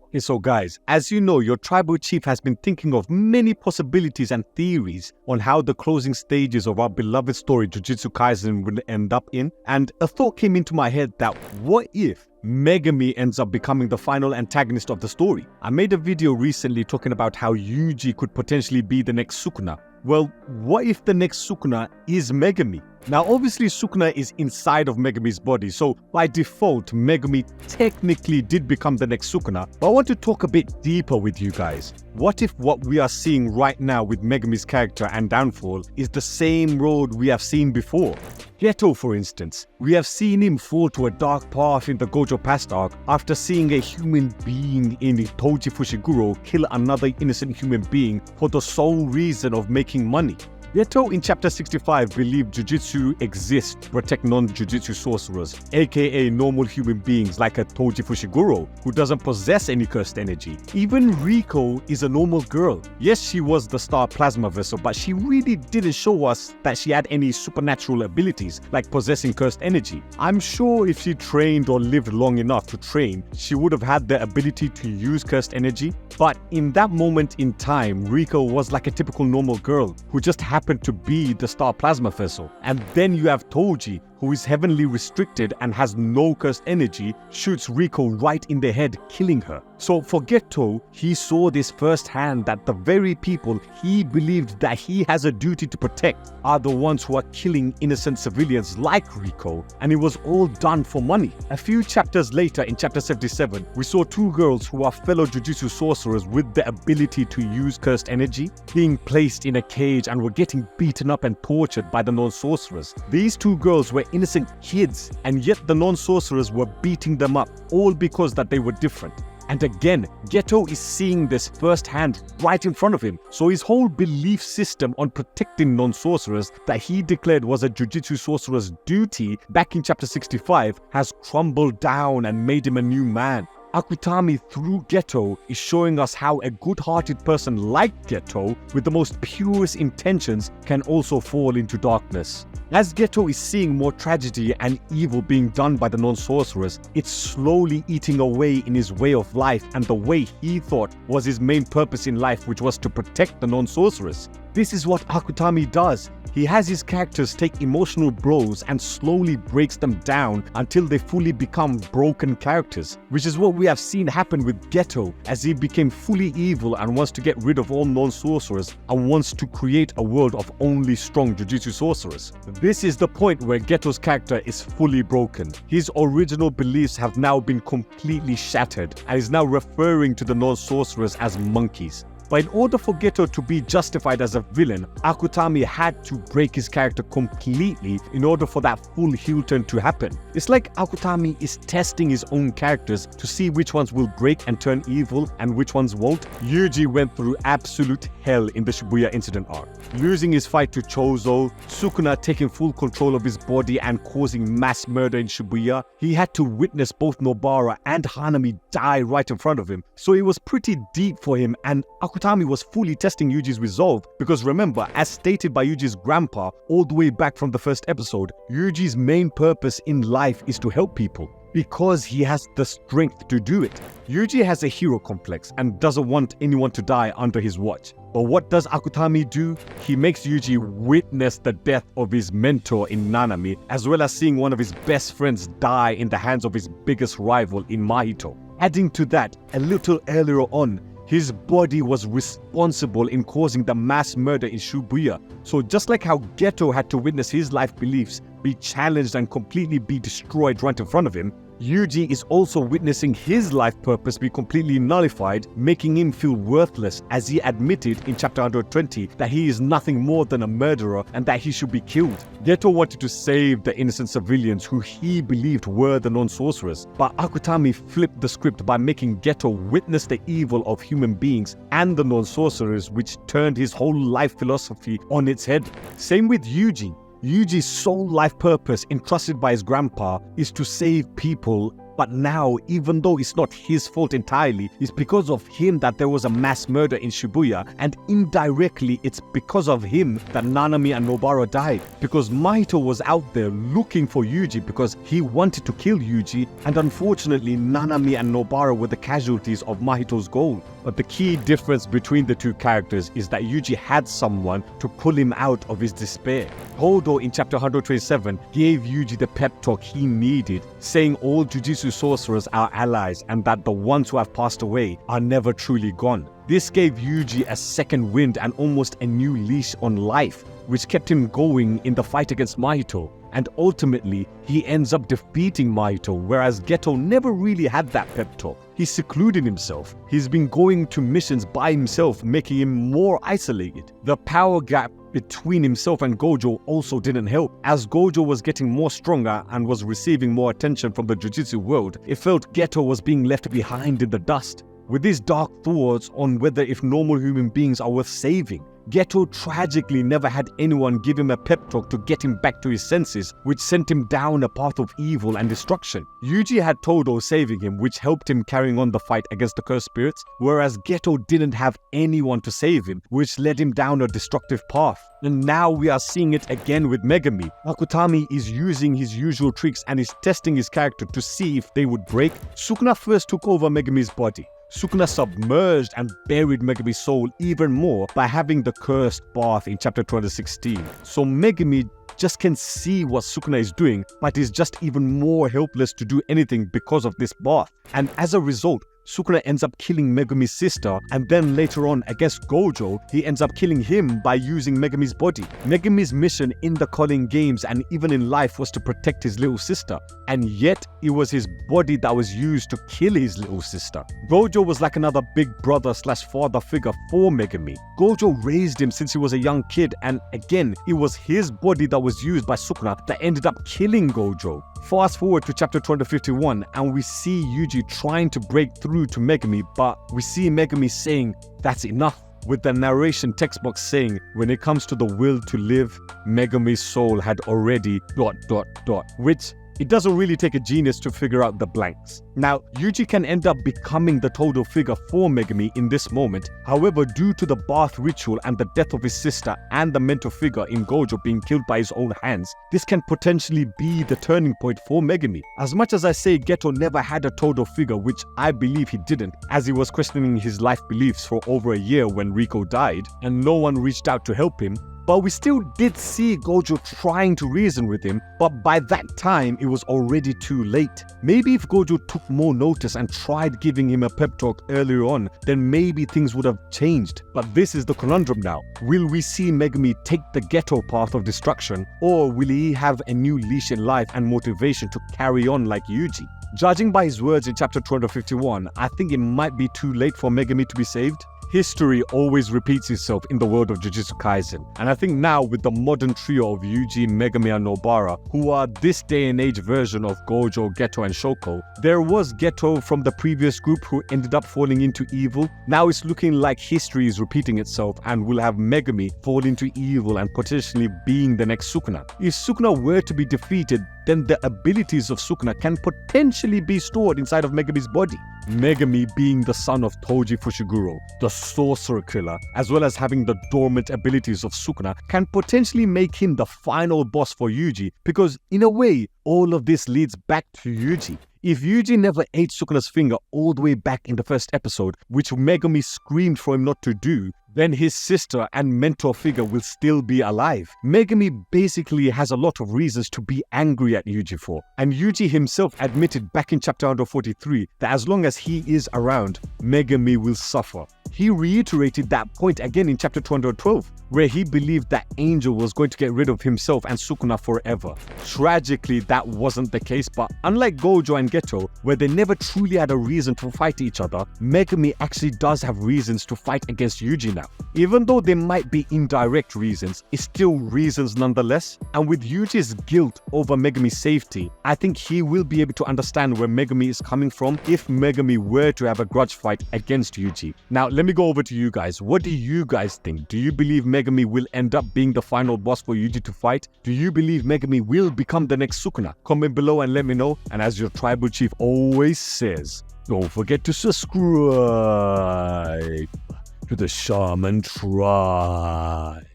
Okay, so guys, as you know, your tribal chief has been thinking of many possibilities and theories on how the closing stages of our beloved story Jujutsu Kaisen will end up in, and a thought came into my head that what if Megumi ends up becoming the final antagonist of the story? I made a video recently talking about how Yuji could potentially be the next Sukuna. Well, what if the next Sukuna is Megumi? Now, obviously, Sukuna is inside of Megumi's body, so by default, Megumi technically did become the next Sukuna. But I want to talk a bit deeper with you guys. What if what we are seeing right now with Megumi's character and downfall is the same road we have seen before? Geto, for instance, we have seen him fall to a dark path in the Gojo past arc after seeing a human being in Toji Fushigoro kill another innocent human being for the sole reason of making money. Geto in chapter 65 believed Jujutsu exists to protect non-Jujutsu sorcerers, aka normal human beings like a Toji Fushigoro who doesn't possess any cursed energy. Even Riko is a normal girl. Yes, she was the star plasma vessel, but she really didn't show us that she had any supernatural abilities like possessing cursed energy. I'm sure if she trained or lived long enough to train, she would have had the ability to use cursed energy. But in that moment in time, Riko was like a typical normal girl who just happened to be the star plasma vessel. And then you have Toji, who is heavenly restricted and has no cursed energy, shoots Riko right in the head, killing her. So for Geto, he saw this firsthand that the very people he believed that he has a duty to protect are the ones who are killing innocent civilians like Riko, and it was all done for money. A few chapters later, in chapter 77, we saw two girls who are fellow Jujutsu sorcerers with the ability to use cursed energy being placed in a cage and were getting beaten up and tortured by the non-sorcerers. These two girls were innocent kids, and yet the non-sorcerers were beating them up, all because that they were different. And again, Geto is seeing this firsthand right in front of him. So his whole belief system on protecting non-sorcerers that he declared was a Jujutsu sorcerer's duty back in chapter 65 has crumbled down and made him a new man. Akutami through Geto is showing us how a good-hearted person like Geto with the most purest intentions can also fall into darkness. As Geto is seeing more tragedy and evil being done by the non-sorcerers, it's slowly eating away in his way of life and the way he thought was his main purpose in life, which was to protect the non-sorcerers. This is what Akutami does. He has his characters take emotional blows and slowly breaks them down until they fully become broken characters, which is what we have seen happen with Geto as he became fully evil and wants to get rid of all non-sorcerers and wants to create a world of only strong Jujutsu sorcerers. This is the point where Geto's character is fully broken. His original beliefs have now been completely shattered and is now referring to the non-sorcerers as monkeys. But in order for Geto to be justified as a villain, Akutami had to break his character completely in order for that full heel turn to happen. It's like Akutami is testing his own characters to see which ones will break and turn evil and which ones won't. Yuji went through absolute hell in the Shibuya incident arc, losing his fight to Chozo, Sukuna taking full control of his body and causing mass murder in Shibuya. He had to witness both Nobara and Hanami die right in front of him, so it was pretty deep for him, and Akutami was fully testing Yuji's resolve because remember, as stated by Yuji's grandpa all the way back from the first episode, Yuji's main purpose in life is to help people because he has the strength to do it. Yuji has a hero complex and doesn't want anyone to die under his watch. But what does Akutami do? He makes Yuji witness the death of his mentor in Nanami, as well as seeing one of his best friends die in the hands of his biggest rival in Mahito. Adding to that, a little earlier on, his body was responsible in causing the mass murder in Shibuya. So just like how Geto had to witness his life beliefs be challenged and completely be destroyed right in front of him, Yuji is also witnessing his life purpose be completely nullified, making him feel worthless as he admitted in chapter 120 that he is nothing more than a murderer and that he should be killed. Geto wanted to save the innocent civilians who he believed were the non-sorcerers, but Akutami flipped the script by making Geto witness the evil of human beings and the non-sorcerers, which turned his whole life philosophy on its head. Same with Yuji. Yuji's sole life purpose entrusted by his grandpa is to save people But now, even though it's not his fault entirely, it's because of him that there was a mass murder in Shibuya, and indirectly it's because of him that Nanami and Nobara died. Because Mahito was out there looking for Yuji because he wanted to kill Yuji, and unfortunately Nanami and Nobara were the casualties of Mahito's goal. But the key difference between the two characters is that Yuji had someone to pull him out of his despair. Hodo in chapter 127 gave Yuji the pep talk he needed, saying all Jujutsu sorcerers are allies and that the ones who have passed away are never truly gone. This gave Yuji a second wind and almost a new leash on life, which kept him going in the fight against Mahito. And ultimately, he ends up defeating Mahito, whereas Geto never really had that pep talk. He secluded himself. He's been going to missions by himself, making him more isolated. The power gap between himself and Gojo also didn't help. As Gojo was getting more stronger and was receiving more attention from the Jujutsu world, it felt Geto was being left behind in the dust. With these dark thoughts on whether if normal human beings are worth saving, Geto tragically never had anyone give him a pep talk to get him back to his senses, which sent him down a path of evil and destruction. Yuji had Todo saving him, which helped him carrying on the fight against the cursed spirits, whereas Geto didn't have anyone to save him, which led him down a destructive path. And now we are seeing it again with Megumi. Akutami is using his usual tricks and is testing his character to see if they would break. Sukuna first took over Megumi's body. Sukuna submerged and buried Megumi's soul even more by having the cursed bath in chapter 216. So Megumi just can see what Sukuna is doing, but is just even more helpless to do anything because of this bath. And as a result, Sukuna ends up killing Megumi's sister, and then later on against Gojo, he ends up killing him by using Megumi's body. Megumi's mission in the Culling Games and even in life was to protect his little sister, and yet it was his body that was used to kill his little sister. Gojo was like another big brother slash father figure for Megumi. Gojo raised him since he was a young kid, and again, it was his body that was used by Sukuna that ended up killing Gojo. Fast forward to chapter 251 and we see Yuji trying to break through to Megumi, but we see Megumi saying, "That's enough," with the narration text box saying, "When it comes to the will to live, Megumi's soul had already ... which it doesn't really take a genius to figure out the blanks. Now, Yuji can end up becoming the total figure for Megumi in this moment. However, due to the bath ritual and the death of his sister and the mentor figure in Gojo being killed by his own hands, this can potentially be the turning point for Megumi. As much as I say Geto never had a total figure, which I believe he didn't, as he was questioning his life beliefs for over a year when Riko died, and no one reached out to help him, but we still did see Gojo trying to reason with him, but by that time it was already too late. Maybe if Gojo took more notice and tried giving him a pep talk earlier on, then maybe things would have changed. But this is the conundrum now. Will we see Megumi take the Geto path of destruction, or will he have a new leash in life and motivation to carry on like Yuji? Judging by his words in chapter 251, I think it might be too late for Megumi to be saved. History always repeats itself in the world of Jujutsu Kaisen, and I think now with the modern trio of Yuji, Megumi and Nobara, who are this day and age version of Gojo, Geto and Shoko, there was Geto from the previous group who ended up falling into evil. Now it's looking like history is repeating itself and we'll have Megumi fall into evil and potentially being the next Sukuna. If Sukuna were to be defeated, then the abilities of Sukuna can potentially be stored inside of Megumi's body. Megumi being the son of Toji Fushiguro, the sorcerer killer, as well as having the dormant abilities of Sukuna, can potentially make him the final boss for Yuji, because in a way, all of this leads back to Yuji. If Yuji never ate Sukuna's finger all the way back in the first episode, which Megumi screamed for him not to do, then his sister and mentor figure will still be alive. Megumi basically has a lot of reasons to be angry at Yuji for, and Yuji himself admitted back in chapter 143 that as long as he is around, Megumi will suffer. He reiterated that point again in chapter 212, where he believed that Angel was going to get rid of himself and Sukuna forever. Tragically, that wasn't the case, but unlike Gojo and Geto, where they never truly had a reason to fight each other, Megumi actually does have reasons to fight against Yuji now. Even though there might be indirect reasons, it's still reasons nonetheless. And with Yuji's guilt over Megumi's safety, I think he will be able to understand where Megumi is coming from if Megumi were to have a grudge fight against Yuji. Now, let me go over to you guys. What do you guys think? Do you believe Megumi Megumi will end up being the final boss for Yuji to fight? Do you believe Megumi will become the next Sukuna? Comment below and let me know. And as your tribal chief always says, don't forget to subscribe to the Shaman Tribe.